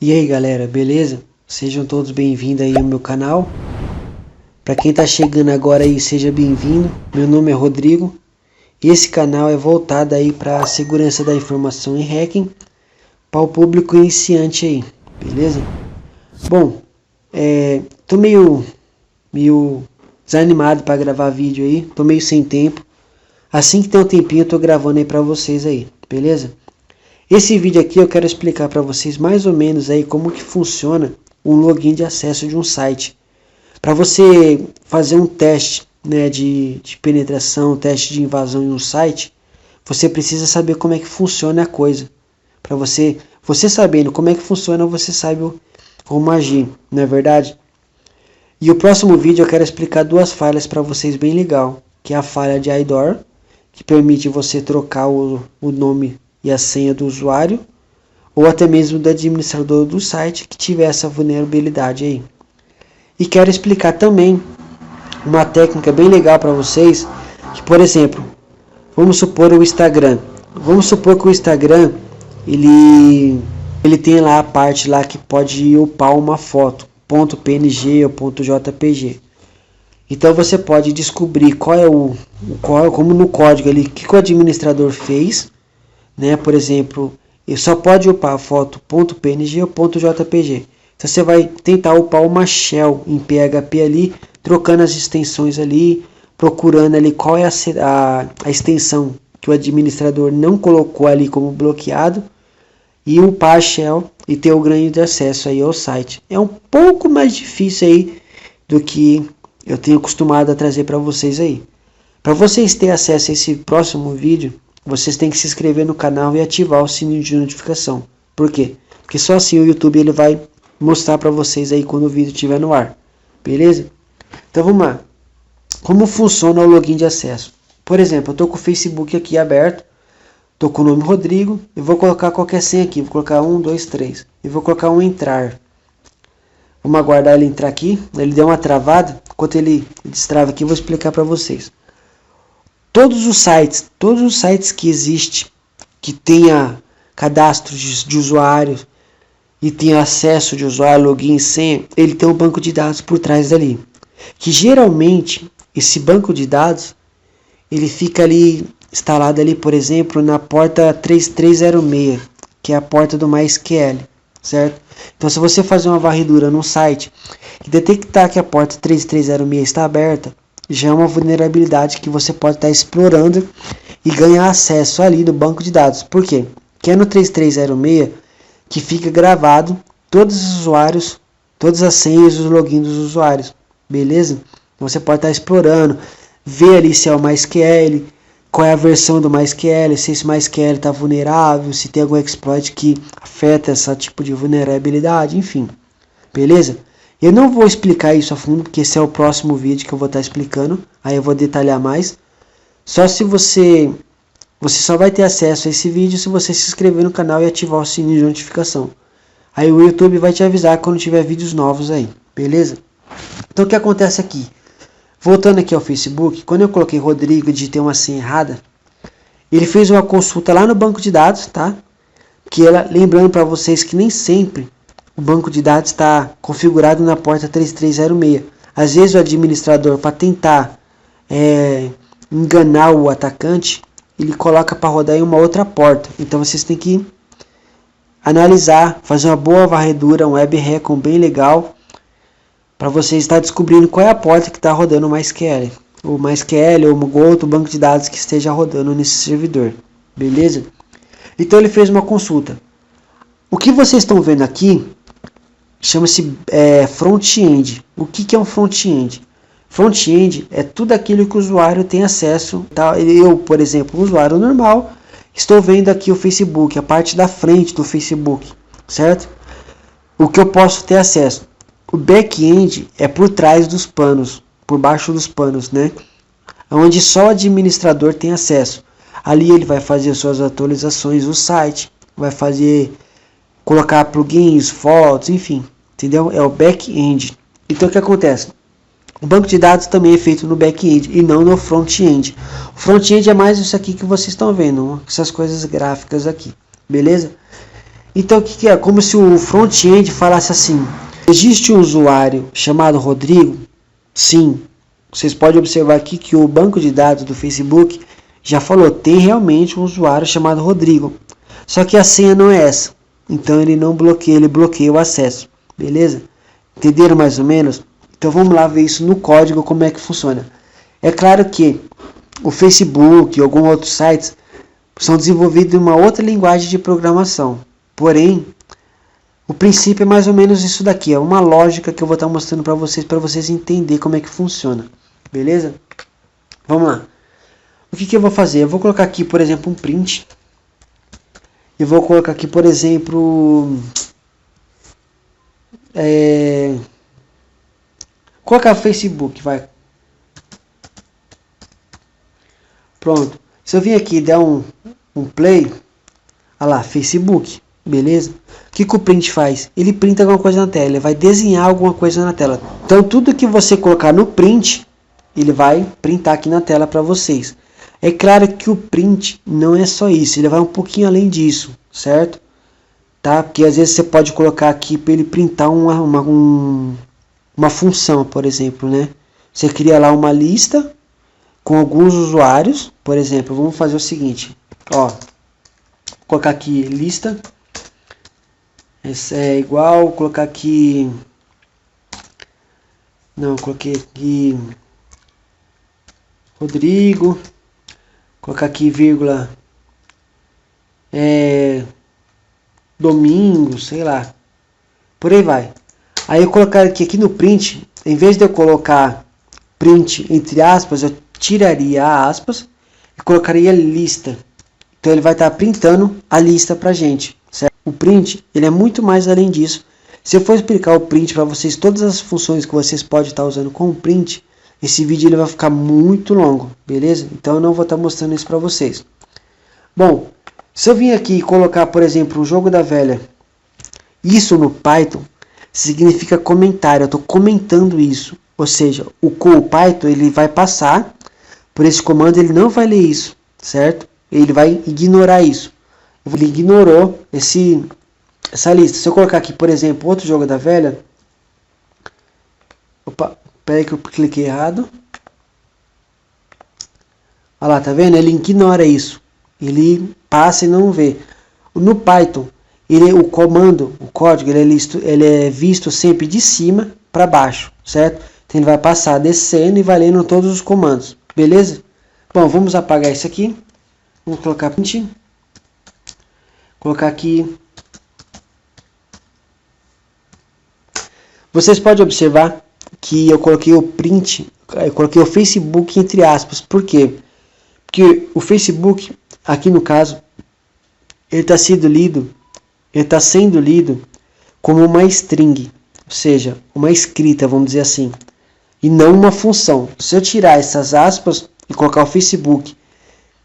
E aí galera, beleza? Sejam todos bem-vindos aí ao meu canal. Para quem tá chegando agora aí, seja bem-vindo. Meu nome é Rodrigo. E esse canal é voltado aí para segurança da informação e hacking para o público iniciante aí, beleza? Bom, tô meio desanimado para gravar vídeo aí, tô meio sem tempo. Assim que tem um tempinho eu tô gravando aí para vocês aí, beleza? Esse vídeo aqui eu quero explicar para vocês mais ou menos aí como que funciona um login de acesso de um site. Para você fazer um teste, né, de penetração, teste de invasão em um site, você precisa saber como é que funciona a coisa. Para você sabendo como é que funciona, você sabe como agir, não é verdade? E o próximo vídeo eu quero explicar duas falhas para vocês bem legal, que é a falha de IDOR, que permite você trocar o nome e a senha do usuário, ou até mesmo do administrador do site que tiver essa vulnerabilidade aí. E quero explicar também uma técnica bem legal para vocês, que por exemplo, vamos supor o Instagram. Vamos supor que o Instagram ele tem lá a parte lá que pode upar uma foto, .png ou .jpg. Então você pode descobrir como no código ali, o que o administrador fez, né? Por exemplo, ele só pode upar a foto .png ou .jpg. Então você vai tentar upar uma shell em PHP ali, trocando as extensões ali, procurando ali qual é a extensão que o administrador não colocou ali como bloqueado, e upar a shell e ter o ganho de acesso aí ao site. É um pouco mais difícil aí do que eu tenho acostumado a trazer para vocês aí. Para vocês terem acesso a esse próximo vídeo, vocês têm que se inscrever no canal e ativar o sininho de notificação. Por quê? Porque só assim o YouTube ele vai mostrar para vocês aí quando o vídeo estiver no ar. Beleza? Então vamos lá. Como funciona o login de acesso? Por exemplo, eu estou com o Facebook aqui aberto. Estou com o nome Rodrigo. Eu vou colocar qualquer senha aqui. Vou colocar 1, 2, 3. E vou colocar um entrar. Vamos aguardar ele entrar aqui. Ele deu uma travada. Enquanto ele destrava aqui, eu vou explicar para vocês. Todos os sites que existem, que tenha cadastro de usuários e tenha acesso de usuário, login e senha, ele tem um banco de dados por trás dali. Que geralmente, esse banco de dados, ele fica ali, instalado ali, por exemplo, na porta 3306, que é a porta do MySQL, certo? Então, se você fazer uma varredura num site e detectar que a porta 3306 está aberta, já é uma vulnerabilidade que você pode estar explorando e ganhar acesso ali no banco de dados. Por quê? Porque é no 3306 que fica gravado todos os usuários, todas as senhas e os logins dos usuários. Beleza? Então você pode estar explorando, ver ali se é o MySQL, qual é a versão do MySQL, se esse MySQL está vulnerável, se tem algum exploit que afeta esse tipo de vulnerabilidade, enfim. Beleza? Eu não vou explicar isso a fundo, porque esse é o próximo vídeo que eu vou estar explicando. Aí eu vou detalhar mais. Só se você só vai ter acesso a esse vídeo se você se inscrever no canal e ativar o sininho de notificação. Aí o YouTube vai te avisar quando tiver vídeos novos aí, beleza? Então o que acontece aqui? Voltando aqui ao Facebook, quando eu coloquei Rodrigo e digitei uma senha errada, ele fez uma consulta lá no banco de dados, tá? Lembrando para vocês que nem sempre o banco de dados está configurado na porta 3306. Às vezes o administrador, para tentar enganar o atacante, ele coloca para rodar em uma outra porta. Então vocês têm que analisar, fazer uma boa varredura, um web recon bem legal, para vocês estar descobrindo qual é a porta que está rodando o MySQL. O MySQL ou um outro banco de dados que esteja rodando nesse servidor. Beleza? Então ele fez uma consulta. O que vocês estão vendo aqui chama-se front-end. O que é um front-end? Front-end é tudo aquilo que o usuário tem acesso. Tá? Eu, por exemplo, um usuário normal, estou vendo aqui o Facebook, a parte da frente do Facebook, certo? O que eu posso ter acesso? O back-end é por trás dos panos, por baixo dos panos, né? Onde só o administrador tem acesso. Ali ele vai fazer suas atualizações do site, vai colocar plugins, fotos, enfim, entendeu? É o back-end. Então o que acontece? O banco de dados também é feito no back-end e não no front-end. O front-end é mais isso aqui que vocês estão vendo, essas coisas gráficas aqui, beleza? Então o que é? Como se o front-end falasse assim: existe um usuário chamado Rodrigo? Sim. Vocês podem observar aqui que o banco de dados do Facebook já falou, tem realmente um usuário chamado Rodrigo. Só que a senha não é essa. Então ele não bloqueia, ele bloqueia o acesso. Beleza? Entenderam mais ou menos? Então vamos lá ver isso no código, como é que funciona. É claro que o Facebook e alguns outros sites são desenvolvidos em uma outra linguagem de programação. Porém, o princípio é mais ou menos isso daqui. É uma lógica que eu vou estar mostrando para vocês entenderem como é que funciona. Beleza? Vamos lá. O que eu vou fazer? Eu vou colocar aqui, por exemplo, um print. Eu vou colocar aqui, por exemplo... colocar Facebook, vai. Pronto. Se eu vir aqui e der um play, olha lá, Facebook, beleza? O que o print faz? Ele printa alguma coisa na tela, ele vai desenhar alguma coisa na tela. Então tudo que você colocar no print, ele vai printar aqui na tela para vocês. É claro que o print não é só isso, ele vai um pouquinho além disso, certo? Tá? Porque às vezes você pode colocar aqui para ele printar uma função, por exemplo, né? Você cria lá uma lista com alguns usuários, por exemplo, vamos fazer o seguinte, ó, vou colocar aqui lista, esse é igual, vou colocar aqui, não, coloquei aqui Rodrigo, colocar aqui vírgula, domingo, sei lá, por aí vai. Aí eu colocar aqui no print, em vez de eu colocar print entre aspas, eu tiraria a aspas e colocaria lista. Então ele vai estar printando a lista pra gente, certo? O print, ele é muito mais além disso. Se eu for explicar o print para vocês, todas as funções que vocês podem estar usando com o print, esse vídeo ele vai ficar muito longo, beleza? Então eu não vou estar mostrando isso para vocês. Bom, se eu vim aqui e colocar, por exemplo, o jogo da velha, isso no Python significa comentário, eu estou comentando isso. Ou seja, o Python ele vai passar por esse comando, ele não vai ler isso, certo? Ele vai ignorar isso. Ele ignorou essa lista. Se eu colocar aqui, por exemplo, outro jogo da velha. Opa, peraí que eu cliquei errado. Olha lá, tá vendo? Ele ignora isso. Ele passa e não vê. No Python, o comando, o código, ele é visto sempre de cima para baixo, certo? Então ele vai passar descendo e vai lendo todos os comandos, beleza? Bom, vamos apagar isso aqui. Vamos colocar print. Colocar aqui. Vocês podem observar que eu coloquei o print, eu coloquei o Facebook entre aspas. Por quê? Porque o Facebook, aqui no caso, ele está sendo lido como uma string, ou seja, uma escrita, vamos dizer assim, e não uma função. Se eu tirar essas aspas e colocar o Facebook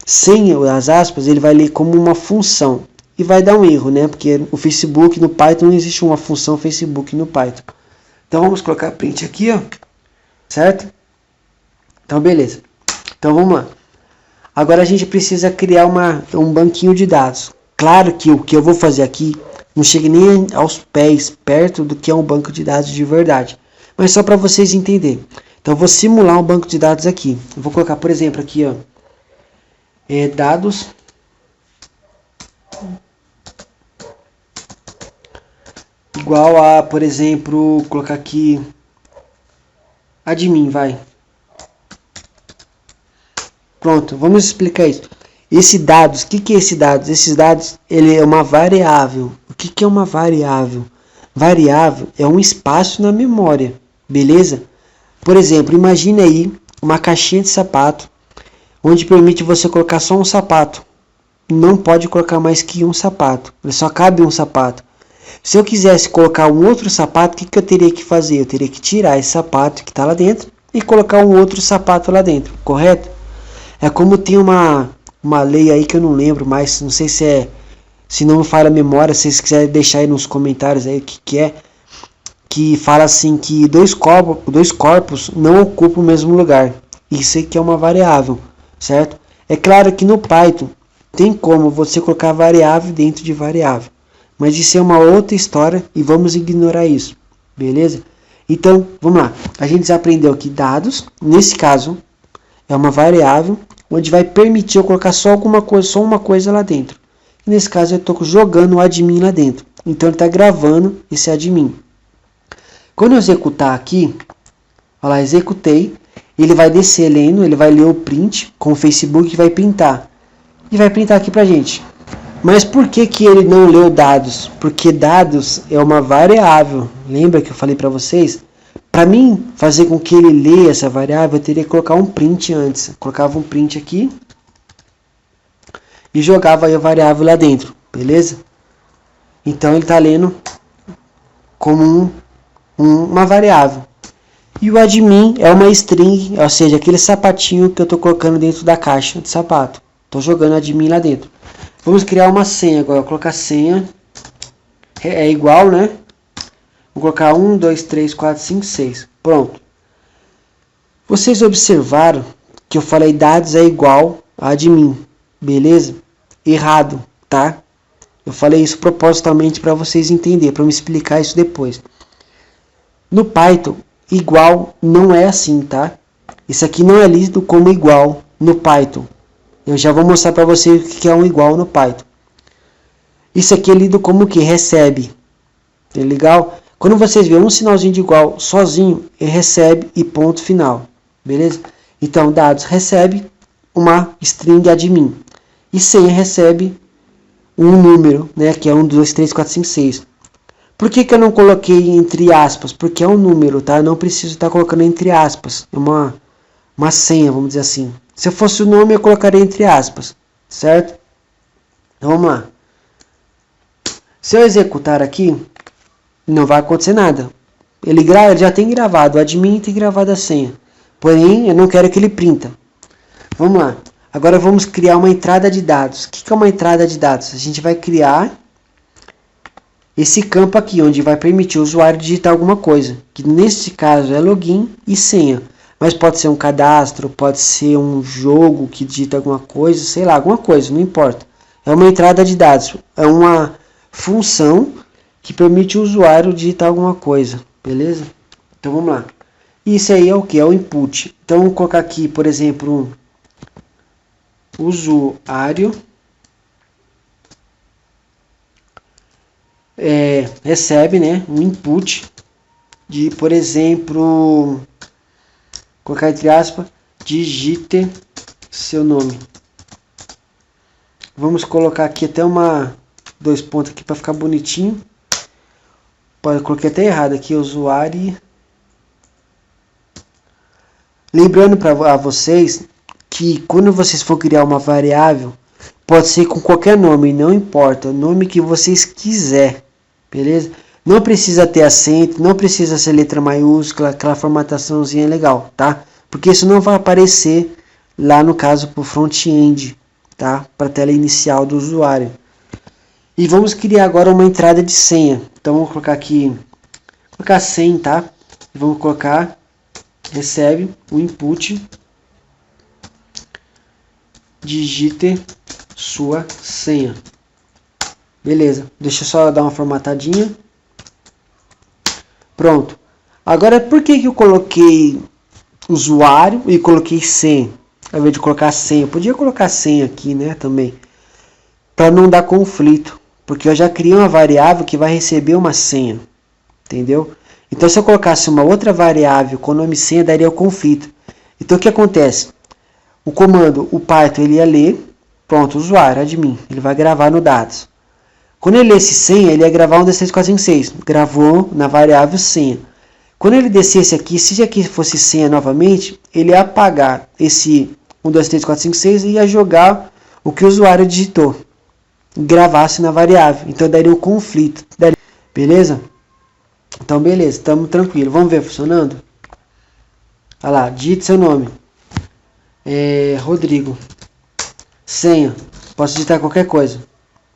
sem as aspas, ele vai ler como uma função e vai dar um erro, né? Porque o Facebook no Python não existe uma função Facebook no Python. Então vamos colocar print aqui, ó, certo? Então beleza. Então vamos lá. Agora a gente precisa criar um banquinho de dados. Claro que o que eu vou fazer aqui não chega nem aos pés, perto do que é um banco de dados de verdade. Mas só para vocês entenderem. Então eu vou simular um banco de dados aqui. Eu vou colocar, por exemplo, aqui, ó, dados igual a, por exemplo, colocar aqui admin, vai. Pronto, vamos explicar isso. Esse dados, o que é esse dados? Esses dados, ele é uma variável. O que é uma variável? Variável é um espaço na memória, beleza? Por exemplo, imagine aí uma caixinha de sapato, onde permite você colocar só um sapato. Não pode colocar mais que um sapato, só cabe um sapato. Se eu quisesse colocar um outro sapato, o que eu teria que fazer? Eu teria que tirar esse sapato que está lá dentro e colocar um outro sapato lá dentro, correto? É como tem uma lei aí que eu não lembro mais, não sei se não me falha a memória, se vocês quiserem deixar aí nos comentários aí o que é, que fala assim que dois corpos não ocupam o mesmo lugar. Isso aqui é uma variável, certo? É claro que no Python tem como você colocar variável dentro de variável, mas isso é uma outra história e vamos ignorar isso, beleza? Então, vamos lá. A gente já aprendeu aqui dados, nesse caso, é uma variável onde vai permitir eu colocar só uma coisa lá dentro. E nesse caso eu estou jogando o admin lá dentro. Então ele está gravando esse admin. Quando eu executar aqui, olha lá, executei, ele vai descer lendo, ele vai ler o print com o Facebook e vai printar. E vai printar aqui pra gente. Mas por que que ele não leu dados? Porque dados é uma variável. Lembra que eu falei para vocês? Para mim fazer com que ele leia essa variável, eu teria que colocar um print antes. Eu colocava um print aqui e jogava aí a variável lá dentro, beleza? Então ele está lendo como uma variável. E o admin é uma string, ou seja, aquele sapatinho que eu estou colocando dentro da caixa de sapato. Estou jogando admin lá dentro. Vamos criar uma senha agora. Vou colocar senha. É igual, né? Vou colocar 1, 2, 3, 4, 5, 6. Pronto. Vocês observaram que eu falei dados é igual a admin. Beleza? Errado, tá? Eu falei isso propositalmente para vocês entenderem, para me explicar isso depois. No Python, igual não é assim, tá? Isso aqui não é lido como igual no Python. Eu já vou mostrar para vocês o que é um igual no Python. Isso aqui é lido como que recebe. É legal? Quando vocês verem um sinalzinho de igual sozinho, ele recebe e ponto final. Beleza? Então, dados recebe uma string admin. E senha recebe um número, né? Que é 1, 2, 3, 4, 5, 6. Por que que eu não coloquei entre aspas? Porque é um número, tá? Eu não preciso estar colocando entre aspas. É uma senha, vamos dizer assim. Se eu fosse o nome, eu colocaria entre aspas. Certo? Então, vamos lá. Se eu executar aqui, não vai acontecer nada. Ele já tem gravado, o admin tem gravado a senha. Porém, eu não quero que ele printa. Vamos lá. Agora vamos criar uma entrada de dados. O que é uma entrada de dados? A gente vai criar esse campo aqui, onde vai permitir o usuário digitar alguma coisa. Que neste caso é login e senha. Mas pode ser um cadastro, pode ser um jogo que digita alguma coisa, sei lá, alguma coisa, não importa. É uma entrada de dados. É uma função que permite o usuário digitar alguma coisa, beleza? Então vamos lá. Isso aí é o que? É o input. Então vou colocar aqui, por exemplo, usuário recebe, né, um input de, por exemplo, colocar entre aspas, digite seu nome. Vamos colocar aqui até dois pontos aqui para ficar bonitinho. Coloquei até errado aqui, usuário. Lembrando para vocês que quando vocês for criar uma variável, pode ser com qualquer nome, não importa, o nome que vocês quiser, beleza? Não precisa ter acento, não precisa ser letra maiúscula, aquela formataçãozinha legal, tá? Porque isso não vai aparecer lá no caso para o front-end, tá? Para a tela inicial do usuário. E vamos criar agora uma entrada de senha. Então vamos colocar aqui, colocar 100, tá? E vamos colocar, recebe o input, digite sua senha. Beleza, deixa eu só dar uma formatadinha. Pronto. Agora, por que eu coloquei usuário e coloquei senha? Ao invés de colocar senha, eu podia colocar senha aqui, né, também. Para não dar conflito. Porque eu já criei uma variável que vai receber uma senha. Entendeu? Então, se eu colocasse uma outra variável com nome senha, daria o conflito. Então, o que acontece? O comando, o Python, ele ia ler. Pronto, usuário, admin. Ele vai gravar no dados. Quando ele lesse senha, ele ia gravar 1, 2, 3, 4, 5, 6. Gravou na variável senha. Quando ele descesse aqui, se aqui fosse senha novamente, ele ia apagar esse 1, 2, 3, 4, 5, 6 e ia jogar o que o usuário digitou. Gravasse na variável. Então daria um conflito. Beleza? Então beleza, estamos tranquilos. Vamos ver funcionando? Olha lá, digite seu nome. Rodrigo. Senha. Posso digitar qualquer coisa.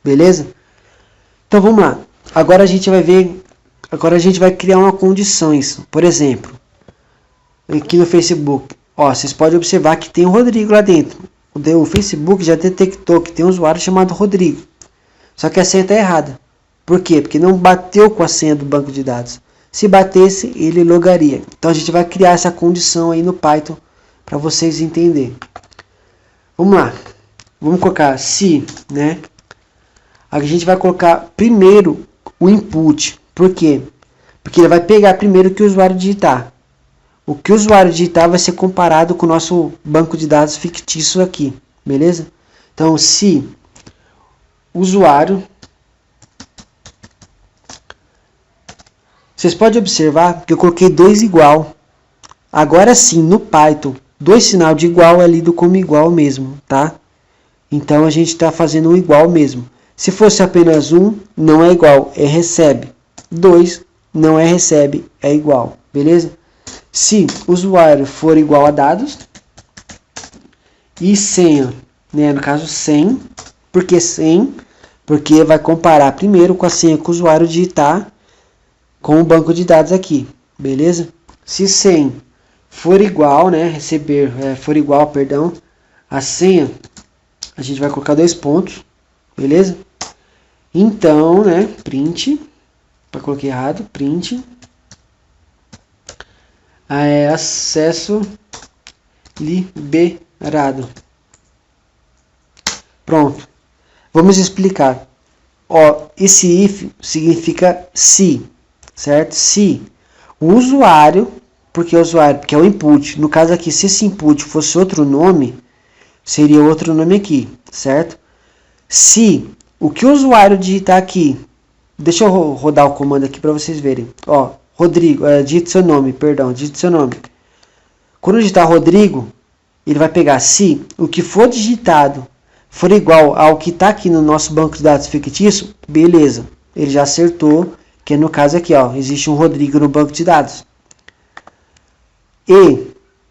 Beleza? Então vamos lá. Agora a gente vai ver. Agora a gente vai criar uma condições. Por exemplo, aqui no Facebook. Ó, vocês podem observar que tem o Rodrigo lá dentro. O Facebook já detectou que tem um usuário chamado Rodrigo. Só que a senha está errada. Por quê? Porque não bateu com a senha do banco de dados. Se batesse, ele logaria. Então a gente vai criar essa condição aí no Python para vocês entenderem. Vamos lá. Vamos colocar se, né? A gente vai colocar primeiro o input. Por quê? Porque ele vai pegar primeiro o que o usuário digitar. O que o usuário digitar vai ser comparado com o nosso banco de dados fictício aqui. Beleza? Então, se usuário... Vocês podem observar que eu coloquei 2 igual. Agora sim, no Python, 2 sinal de igual é lido como igual mesmo, tá? Então, a gente está fazendo um igual mesmo. Se fosse apenas 1, não é igual, é recebe. 2, não é recebe, é igual. Beleza? Se usuário for igual a dados e senha, né? No caso 100, porque 100, porque vai comparar primeiro com a senha que o usuário digitar com o banco de dados aqui, beleza? Se 100 for igual, né? Receber, for igual, perdão, a senha, a gente vai colocar 2 pontos, beleza? Então, né? Print, coloquei errado, print. Acesso liberado. Pronto. Vamos explicar. Ó, esse if significa se, certo? Se o usuário, porque é o input. No caso aqui, se esse input fosse outro nome, seria outro nome aqui, certo? Se o que o usuário digitar aqui, deixa eu rodar o comando aqui para vocês verem. Ó, Rodrigo, digite seu nome, perdão, digite seu nome. Quando digitar Rodrigo, ele vai pegar se o que for digitado for igual ao que está aqui no nosso banco de dados fictício, beleza. Ele já acertou, que no caso aqui, ó, existe um Rodrigo no banco de dados.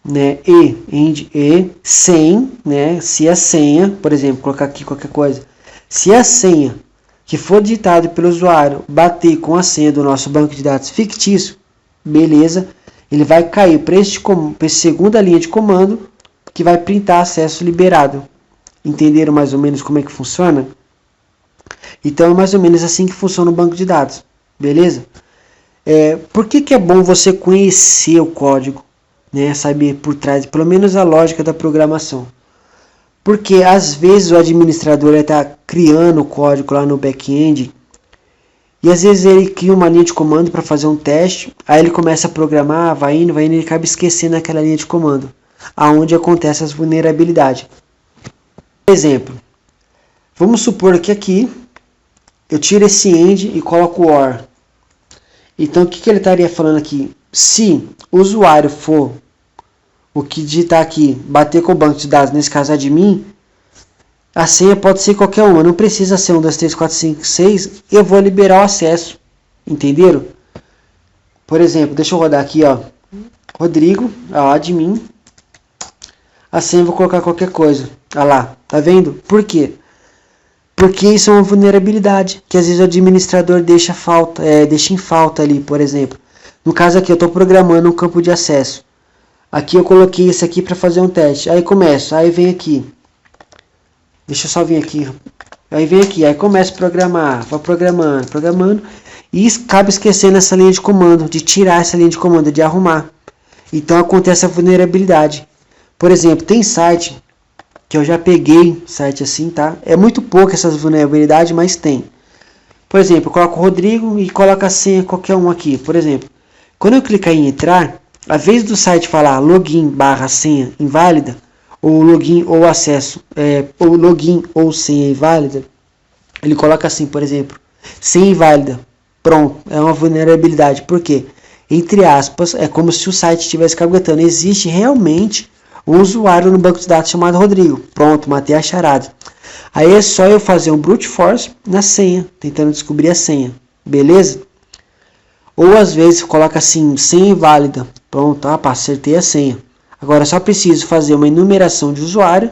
Né, sem, né, se a senha, por exemplo, colocar aqui qualquer coisa, se a senha que for digitado pelo usuário bater com a senha do nosso banco de dados fictício, beleza, ele vai cair para essa segunda linha de comando que vai printar acesso liberado. Entenderam mais ou menos como é que funciona? Então é mais ou menos assim que funciona o banco de dados, beleza? Por que é bom você conhecer o código, né? Saber por trás, pelo menos a lógica da programação? Porque às vezes o administrador está criando o código lá no back-end e às vezes ele cria uma linha de comando para fazer um teste, aí ele começa a programar, vai indo e ele acaba esquecendo aquela linha de comando, aonde acontece as vulnerabilidades. Por exemplo, vamos supor que aqui eu tiro esse end e coloco o OR. Então o que ele estaria falando aqui? Se o usuário for o que digitar aqui, bater com o banco de dados, nesse caso admin, a senha pode ser qualquer uma, não precisa ser 1, 2, 3, 4, 5, 6, eu vou liberar o acesso, entenderam? Por exemplo, deixa eu rodar aqui, ó, Rodrigo, admin, a senha eu vou colocar qualquer coisa, olha lá, tá vendo? Por quê? Porque isso é uma vulnerabilidade, que às vezes o administrador deixa em falta ali, por exemplo. No caso aqui, eu estou programando um campo de acesso. Aqui eu coloquei isso aqui para fazer um teste. Aí começo, aí vem aqui. Deixa eu só vir aqui. Aí vem aqui, aí começo a programar. Vou programando. E acaba esquecendo essa linha de comando, de tirar essa linha de comando, de arrumar. Então acontece a vulnerabilidade. Por exemplo, tem site que eu já peguei, site assim, tá? É muito pouco essas vulnerabilidades, mas tem. Por exemplo, eu coloco o Rodrigo e coloco a senha qualquer um aqui. Por exemplo, quando eu clicar em entrar, a vez do site falar login / senha inválida, ou login ou acesso, ou login ou senha inválida, ele coloca assim, por exemplo, senha inválida. Pronto, é uma vulnerabilidade. Por quê? Entre aspas, é como se o site estivesse caguetando. Existe realmente um usuário no banco de dados chamado Rodrigo. Pronto, matei a charada. Aí é só eu fazer um brute force na senha, tentando descobrir a senha. Beleza? Ou às vezes coloca assim, senha inválida. Pronto, acertei a senha. Agora só preciso fazer uma enumeração de usuário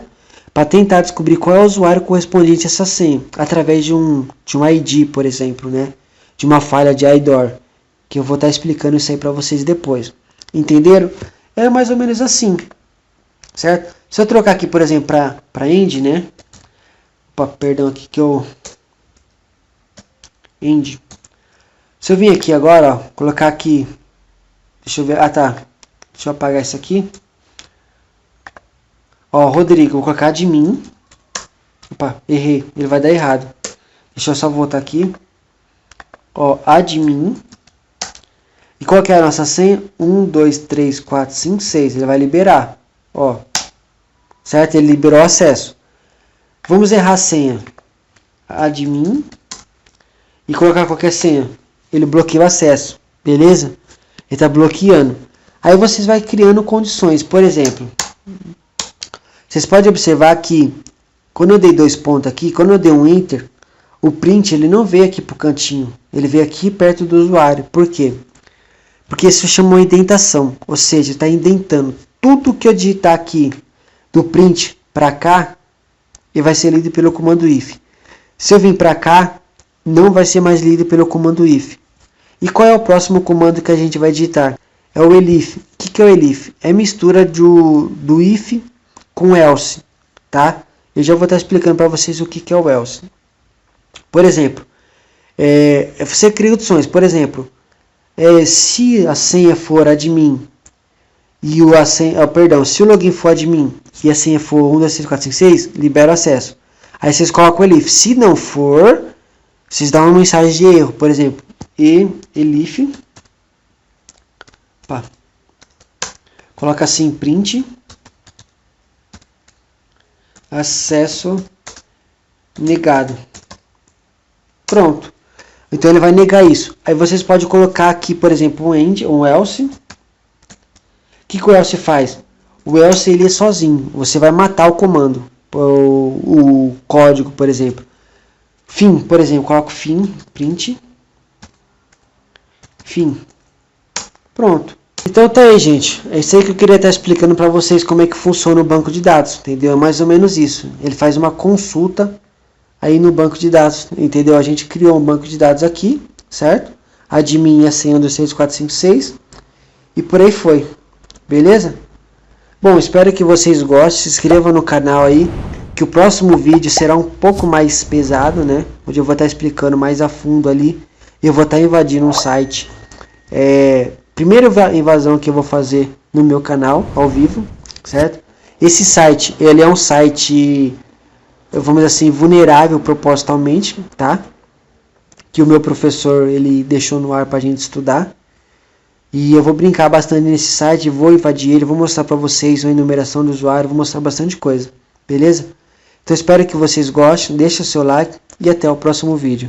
para tentar descobrir qual é o usuário correspondente a essa senha, através de um ID, por exemplo, né? De uma falha de IDOR, que eu vou estar explicando isso aí para vocês depois. Entenderam? É mais ou menos assim, certo? Se eu trocar aqui, por exemplo, para end, né? Opa, perdão aqui que eu end. Se eu vir aqui agora, ó, colocar aqui, deixa eu ver, deixa eu apagar isso aqui. Ó, Rodrigo, vou colocar admin. Opa, errei, ele vai dar errado. Deixa eu só voltar aqui. Ó, admin. E qual que é a nossa senha? 1, 2, 3, 4, 5, 6. Ele vai liberar. Ó, certo? Ele liberou o acesso. Vamos errar a senha. Admin. E colocar qualquer senha. Ele bloqueia o acesso. Beleza? Ele está bloqueando. Aí vocês vão criando condições. Por exemplo, vocês podem observar que quando eu dei 2 pontos aqui, quando eu dei um enter, o print ele não veio aqui para o cantinho. Ele veio aqui perto do usuário. Por quê? Porque isso chama uma indentação. Ou seja, está indentando. Tudo que eu digitar aqui do print para cá, ele vai ser lido pelo comando if. Se eu vir para cá, não vai ser mais lido pelo comando if. E qual é o próximo comando que a gente vai digitar? É o elif. O que é o elif? É mistura do if com else, tá? Eu já vou estar explicando para vocês o que é o else. Por exemplo, você cria opções. Por exemplo, se a senha for admin e se o login for admin e a senha for 1, 2, 3, 4, 5, 6, libera o acesso. Aí vocês colocam o elif. Se não for, vocês dão uma mensagem de erro. Por exemplo, elif. Coloca assim, print. Acesso negado. Pronto. Então ele vai negar isso. Aí vocês podem colocar aqui, por exemplo, um end, um else. O que o else faz? O else ele é sozinho. Você vai matar o comando. O código, por exemplo. Fim, por exemplo, coloco fim, print. Fim. Pronto. Então tá aí, gente. É isso aí que eu queria estar explicando para vocês como é que funciona o banco de dados. Entendeu? É mais ou menos isso. Ele faz uma consulta aí no banco de dados. Entendeu? A gente criou um banco de dados aqui, certo? Admin a senha do 6456 e por aí foi. Beleza? Bom, espero que vocês gostem. Se inscrevam no canal aí, que o próximo vídeo será um pouco mais pesado, né? Onde eu vou estar explicando mais a fundo ali. Eu vou estar invadindo um site. Primeira invasão que eu vou fazer no meu canal, ao vivo, certo? Esse site, ele é um site, vamos dizer assim, vulnerável propositalmente, tá? Que o meu professor, ele deixou no ar pra gente estudar. E eu vou brincar bastante nesse site, vou invadir ele, vou mostrar pra vocês a enumeração do usuário, vou mostrar bastante coisa, beleza? Então espero que vocês gostem, deixa o seu like e até o próximo vídeo.